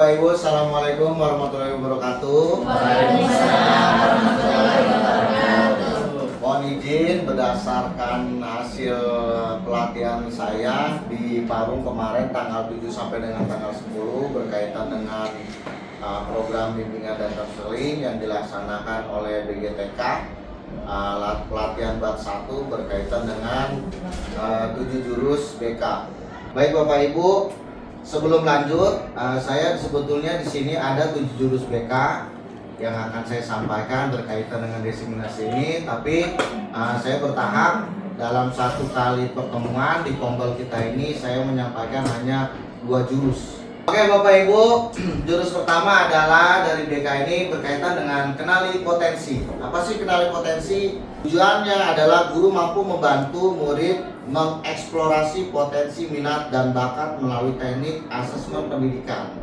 Bapak Ibu, Assalamualaikum warahmatullahi wabarakatuh. Waalaikumsalam warahmatullahi wabarakatuh. Mohon izin berdasarkan hasil pelatihan saya di Parung kemarin tanggal 7 sampai dengan tanggal 10 berkaitan dengan program bimbingan dan konseling yang dilaksanakan oleh BGTK. Pelatihan bab 1 berkaitan dengan 7 jurus BK. Baik Bapak Ibu, sebelum lanjut, saya sebetulnya di sini ada 7 jurus BK yang akan saya sampaikan berkaitan dengan diseminasi ini, tapi saya bertahap. Dalam satu kali pertemuan di Kombel kita ini saya menyampaikan hanya 2 jurus. Oke Bapak Ibu, jurus pertama adalah dari BK ini berkaitan dengan kenali potensi. Apa sih kenali potensi? Tujuannya adalah guru mampu membantu murid mengeksplorasi potensi minat dan bakat melalui teknik asesmen pendidikan.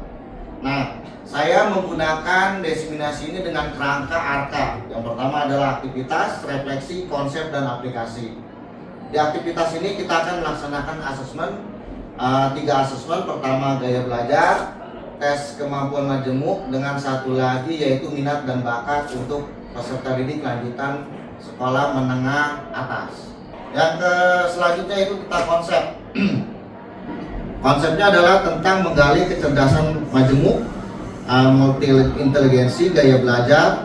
Nah, saya menggunakan diseminasi ini dengan kerangka ARKA. Yang pertama adalah aktivitas, refleksi, konsep, dan aplikasi. Di aktivitas ini kita akan melaksanakan asesmen, 3 asesmen. Pertama gaya belajar, tes kemampuan majemuk, dengan satu lagi yaitu minat dan bakat untuk peserta didik lanjutan sekolah menengah atas. Yang selanjutnya itu kita konsep. Konsepnya adalah tentang menggali kecerdasan majemuk, multi inteligensi, gaya belajar,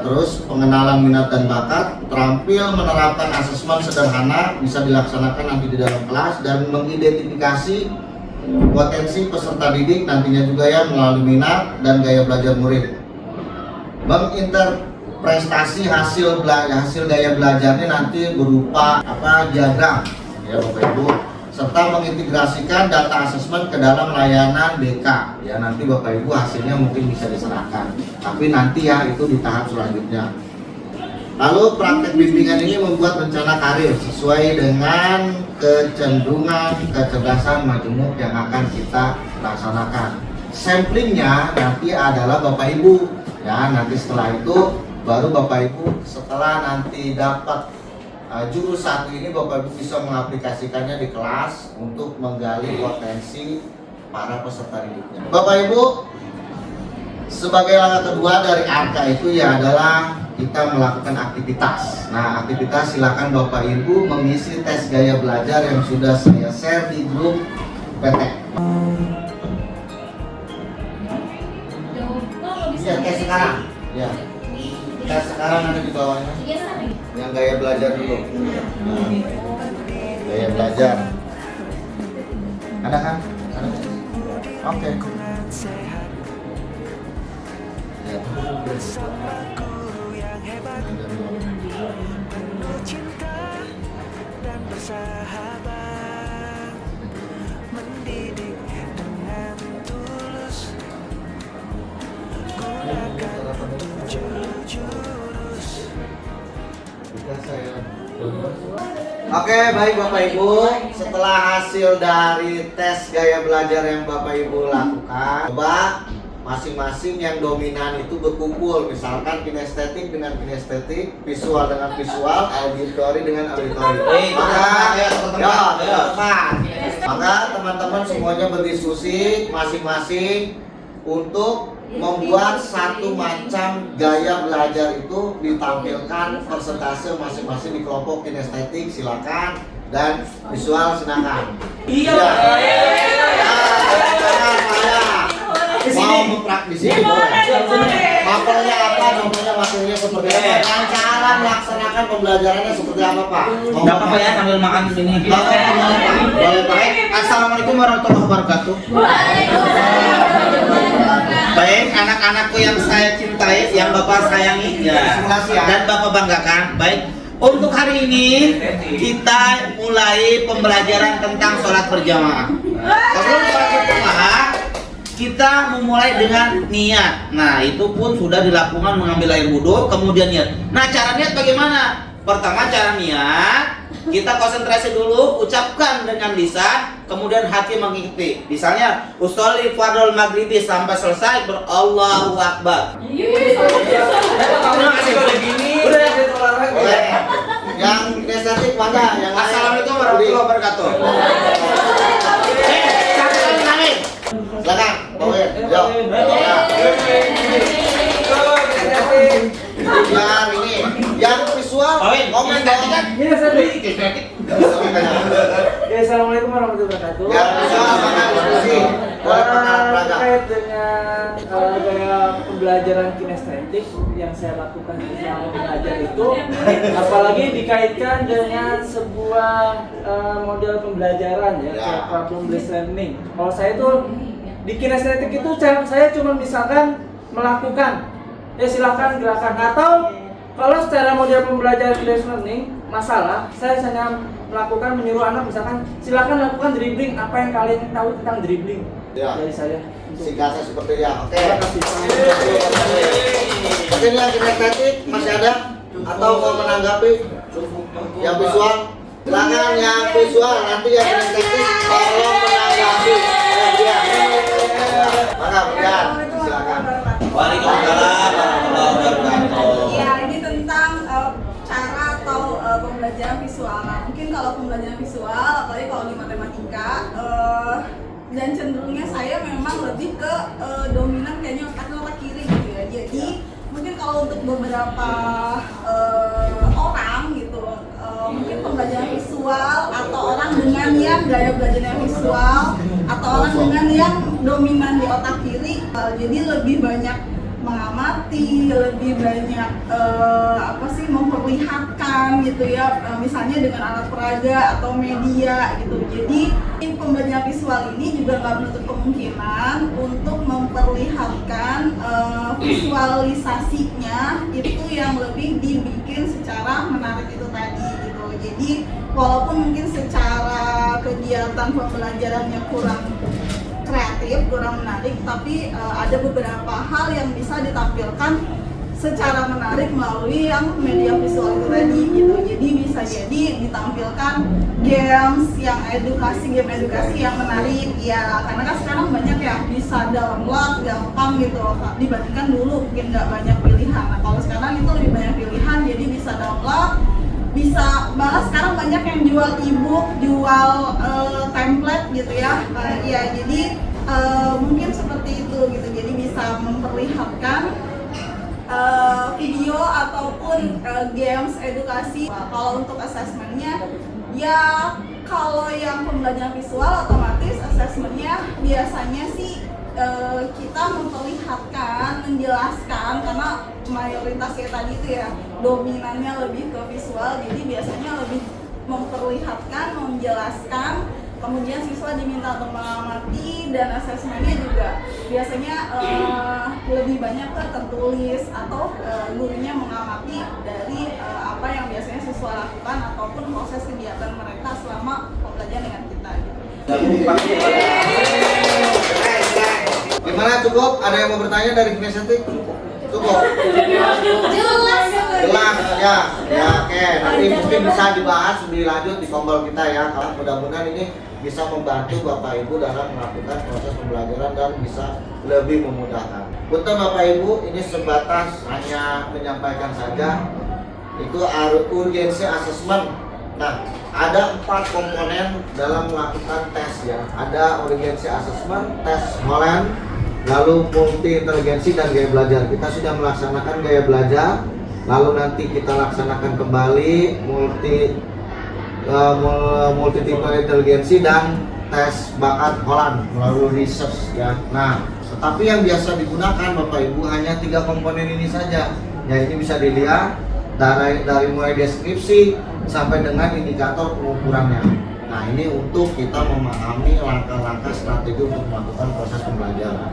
terus pengenalan minat dan bakat, terampil menerapkan asesmen sederhana bisa dilaksanakan nanti di dalam kelas, dan mengidentifikasi potensi peserta didik nantinya juga ya melalui minat dan gaya belajar murid. Menginterpretasi hasil gaya belajarnya nanti berupa diagram ya Bapak Ibu, serta mengintegrasikan data asesmen ke dalam layanan BK. Ya nanti Bapak Ibu hasilnya mungkin bisa diserahkan, tapi nanti ya itu di tahap selanjutnya. Lalu praktek bimbingan ini membuat rencana karir sesuai dengan kecenderungan kecerdasan majemuk yang akan kita laksanakan. Samplingnya nanti adalah Bapak Ibu. Ya nanti setelah itu baru Bapak Ibu setelah nanti dapat jurus 1 ini Bapak Ibu bisa mengaplikasikannya di kelas untuk menggali potensi para peserta didiknya. Bapak Ibu, sebagai langkah kedua dari ARKA itu ya adalah kita melakukan aktivitas. Nah, aktivitas silakan Bapak Ibu mengisi tes gaya belajar yang sudah saya share di grup PT. Ya, tes sekarang. Ya. Tes sekarang ada di bawahnya. Yang gaya belajar dulu. Nah, gaya belajar. Ada kan? Ada. Oke. Ya. Oke, baik Bapak Ibu, setelah hasil dari tes gaya belajar yang Bapak Ibu lakukan, coba masing-masing yang dominan itu berkumpul, misalkan kinestetik dengan kinestetik, visual dengan visual, auditori dengan auditori. Maka teman-teman semuanya berdiskusi masing-masing untuk membuat satu macam gaya belajar itu ditampilkan persentase masing-masing di kelompok kinestetik silakan dan visual silakan. Iya. Mau mempraktisi mapelnya apa, contohnya materinya seperti apa, dan cara melaksanakan pembelajarannya seperti apa Pak? Enggak apa-apa ya sambil makan di sini. Boleh Pak. Assalamualaikum warahmatullahi wabarakatuh. Baik, anak-anakku yang saya cintai, yang Bapak sayangi dan Bapak banggakan. Baik, untuk hari ini kita mulai pembelajaran tentang sholat berjamaah. Sebelum sholat berjamaah, kita memulai dengan niat. Nah, itu pun sudah dilakukan mengambil air wudhu, kemudian niat. Nah, cara niat bagaimana? Pertama, cara niat, kita konsentrasi dulu, ucapkan dengan lisan, kemudian hati mengikuti. Misalnya, usolli fardhul maghribi sampai selesai Allahu Akbar. Yang kinestetik mana? Yang Assalamualaikum warahmatullahi wabarakatuh. Silakan, bawain. Yo. Ya, assalamualaikum warahmatullahi wabarakatuh. Ya, sama diskusi. Boleh perkenalan Praga. Terkait dengan gaya pembelajaran kinestetik yang saya lakukan selama belajar itu, apalagi dikaitkan dengan sebuah model pembelajaran ya, kayak problem based learning. Kalau saya tuh di kinestetik itu saya cuma misalkan melakukan, ya silakan gerakan, atau kalau secara model pembelajaran based learning masalah, saya hanya melakukan menyuruh anak misalkan silakan lakukan dribbling, apa yang kalian tahu tentang dribbling Ya. dari saya. Singkatnya seperti ya. Oke. Terima kasih. Mungkin yang kinestetik masih ada atau mau menanggapi yang visual? Silakan yang visual, nanti yang kinestetik tolong menanggapi. Ya. Maka Brian, silakan. Waalaikumsalam warahmatullahi wabarakatuh. Ya, ini tentang cara atau pembelajaran visual. Nah, mungkin kalau pembelajaran visual, apalagi kalau di matematika, dan cenderungnya saya memang lebih ke dominan kayaknya otak kiri gitu ya. Jadi mungkin kalau untuk beberapa orang gitu, mungkin pembelajaran visual atau orang dengan yang gaya belajarnya visual atau orang dengan yang dominan di otak kiri, jadi lebih banyak mengamati, lebih banyak memperlihatkan gitu ya, misalnya dengan alat peraga atau media gitu. Jadi pembelajaran visual ini juga nggak menutup kemungkinan untuk memperlihatkan visualisasinya itu yang lebih dibikin secara menarik itu tadi gitu. Jadi walaupun mungkin secara kegiatan pembelajarannya kurang kreatif, kurang menarik, tapi ada beberapa hal yang bisa ditampilkan secara menarik melalui yang media visual itu tadi gitu. Jadi bisa jadi ditampilkan games yang game edukasi yang menarik ya, karena kan sekarang banyak ya, bisa download gampang gitu dibandingkan dulu mungkin nggak banyak pilihan. Nah kalau sekarang itu lebih banyak pilihan, jadi bisa download, bisa malah sekarang banyak yang jual ebook, jual template gitu ya. Ya jadi mungkin seperti itu gitu. Jadi bisa memperlihatkan video ataupun games edukasi. Kalau untuk asesmennya ya, kalau yang pembelajaran visual otomatis asesmennya biasanya sih kita memperlihatkan, menjelaskan, karena mayoritasnya tadi itu ya dominannya lebih ke visual, jadi biasanya lebih memperlihatkan, menjelaskan, kemudian siswa diminta untuk mengamati, dan asesmennya juga biasanya lebih banyak ke tertulis atau gurunya mengamati dari apa yang biasanya siswa lakukan ataupun proses kegiatan mereka selama pembelajaran dengan kita gitu. Gimana, cukup? Ada yang mau bertanya dari kinestetik? Cukup? Jelas ya. Ya, oke. Nanti mungkin bisa dibahas lebih lanjut di kompol kita ya. Kalau mudah-mudahan ini bisa membantu Bapak Ibu dalam melakukan proses pembelajaran dan bisa lebih memudahkan. Untuk Bapak Ibu, ini sebatas hanya menyampaikan saja. Itu urgensi asesmen. Nah, ada 4 komponen dalam melakukan tes ya. Ada urgensi asesmen, tes Holland, lalu multi inteligensi dan gaya belajar. Kita sudah melaksanakan gaya belajar, lalu nanti kita laksanakan kembali multi inteligensi dan tes bakat Holland melalui research ya. Nah, tetapi yang biasa digunakan Bapak Ibu hanya 3 komponen ini saja. Ya, ini bisa dilihat dari mulai deskripsi sampai dengan indikator pengukurannya. Nah, ini untuk kita memahami langkah-langkah strategi untuk melakukan proses pembelajaran.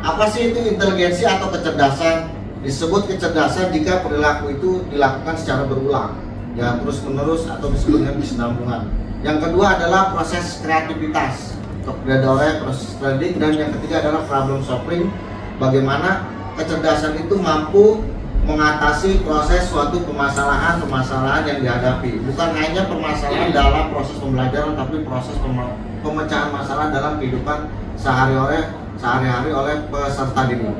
Apa sih itu inteligensi atau kecerdasan? Disebut kecerdasan jika perilaku itu dilakukan secara berulang, ya terus menerus, atau disebut dengan kesinambungan. Yang kedua adalah proses kreativitas, proses trading, dan yang ketiga adalah problem solving. Bagaimana kecerdasan itu mampu mengatasi proses suatu permasalahan yang dihadapi. Bukan hanya permasalahan dalam proses pembelajaran, tapi proses pemecahan masalah dalam kehidupan sehari-hari oleh peserta didik.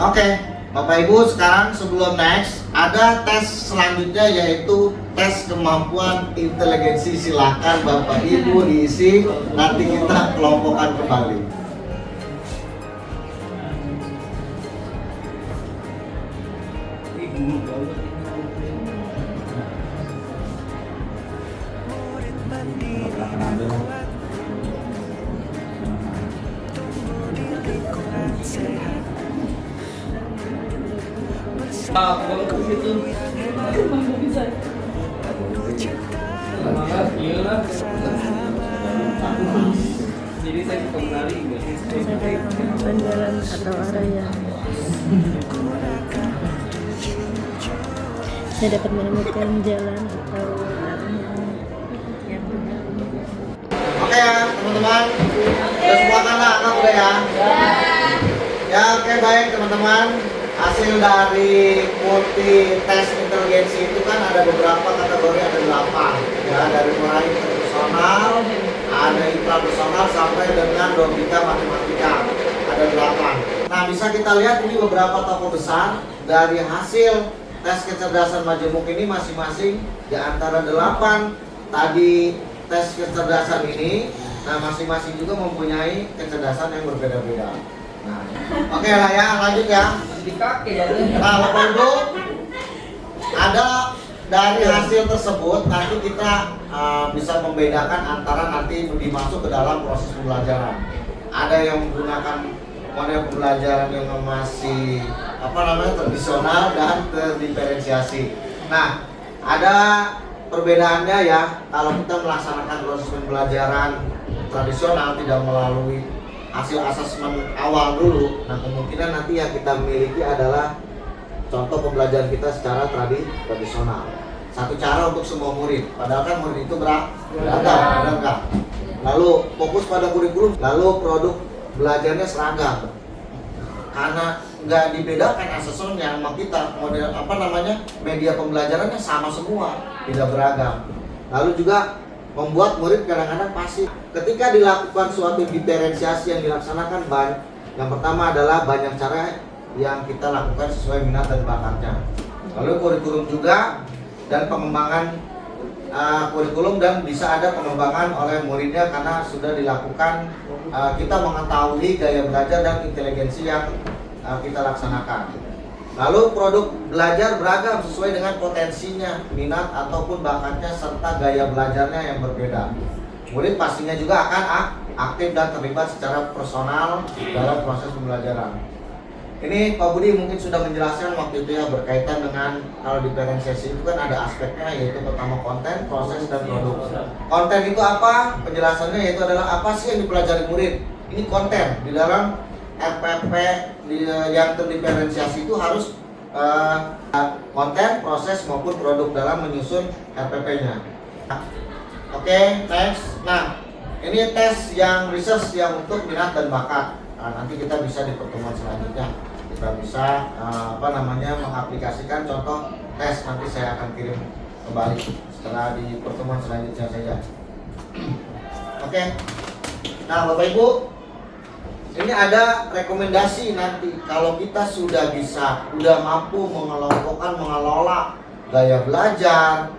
Oke, Bapak Ibu, sekarang sebelum next, ada tes selanjutnya yaitu tes kemampuan inteligensi. Silakan Bapak Ibu diisi, nanti kita kelompokkan kembali. Kalau ke situ semangat, iya lah. Jadi saya suka menari juga. Jalan atau arah yang saya dapat menemukan jalan atau arah yang benar. Oke ya teman-teman, udah semua kan anak udah ya? Ya oke baik teman-teman. Hasil dari multi tes inteligensi itu kan ada beberapa kategori, ada 8 ya, dari mulai interpersonal, ada intrapersonal sampai dengan logika matematika, ada 8. Nah bisa kita lihat ini beberapa tokoh besar dari hasil tes kecerdasan majemuk ini masing-masing di antara 8 tadi tes kecerdasan ini. Nah masing-masing juga mempunyai kecerdasan yang berbeda-beda. Nah, oke lah ya, lanjut ya. Di kaki ya. Nah, Bapak Ibu, ada dari hasil tersebut nanti kita bisa membedakan antara nanti dimasuk ke dalam proses pembelajaran. Ada yang menggunakan model pembelajaran yang masih tradisional dan terdiferensiasi. Nah, ada perbedaannya ya. Kalau kita melaksanakan proses pembelajaran tradisional tidak melalui hasil asesmen awal dulu, nah kemungkinan nanti yang kita miliki adalah contoh pembelajaran kita secara tradisional. Satu cara untuk semua murid, padahal kan murid itu beragam, benar nggak? Lalu fokus pada kurikulum, lalu produk belajarnya seragam. Karena nggak dibedakan asesmennya sama kita, model media pembelajarannya sama semua, tidak beragam. Lalu juga membuat murid kadang-kadang pasif. Ketika dilakukan suatu diferensiasi yang dilaksanakan yang pertama adalah banyak cara yang kita lakukan sesuai minat dan bakatnya. Lalu kurikulum juga dan pengembangan kurikulum dan bisa ada pengembangan oleh muridnya karena sudah dilakukan kita mengetahui gaya belajar dan inteligensi yang kita laksanakan. Lalu produk belajar beragam sesuai dengan potensinya, minat ataupun bakatnya serta gaya belajarnya yang berbeda. Murid pastinya juga akan aktif dan terlibat secara personal dalam proses pembelajaran. Ini Pak Budi mungkin sudah menjelaskan waktu itu ya berkaitan dengan kalau diferensiasi itu kan ada aspeknya yaitu pertama konten, proses dan produk. Konten itu apa? Penjelasannya yaitu adalah apa sih yang dipelajari murid? Ini konten di dalam RPP yang terdiferensiasi itu harus konten, proses maupun produk dalam menyusun RPP-nya. Oke, next. Nah, ini tes yang research yang untuk minat dan bakat. Nah, nanti kita bisa di pertemuan selanjutnya kita bisa mengaplikasikan contoh tes. Nanti saya akan kirim kembali setelah di pertemuan selanjutnya saja. Oke. Nah, Bapak Ibu, ini ada rekomendasi nanti kalau kita sudah mampu mengelola gaya belajar,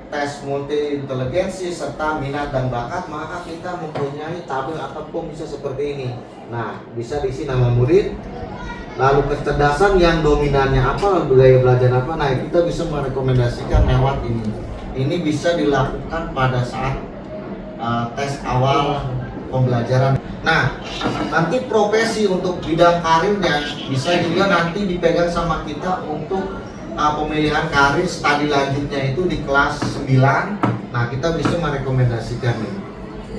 tes multi inteligensi serta minat dan bakat, maka kita mempunyai tabel atau form bisa seperti ini. Nah, bisa diisi nama murid, lalu kecerdasan yang dominannya apa, lalu gaya belajar apa. Nah, kita bisa merekomendasikan lewat ini. Ini bisa dilakukan pada saat tes awal pembelajaran. Nah, nanti profesi untuk bidang karirnya bisa juga nanti dipegang sama kita untuk pemilihan karir studi lanjutnya itu di kelas 9. Nah, kita bisa merekomendasikan ini.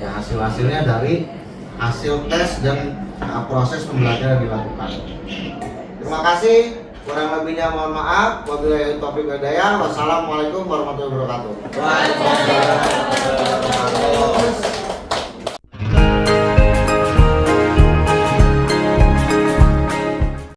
Ya, hasil-hasilnya dari hasil tes dan proses pembelajaran dilakukan. Terima kasih. Kurang lebihnya mohon maaf. Wabillahi taufiq wal hidayah. Wassalamualaikum warahmatullahi wabarakatuh. Waalaikumsalam.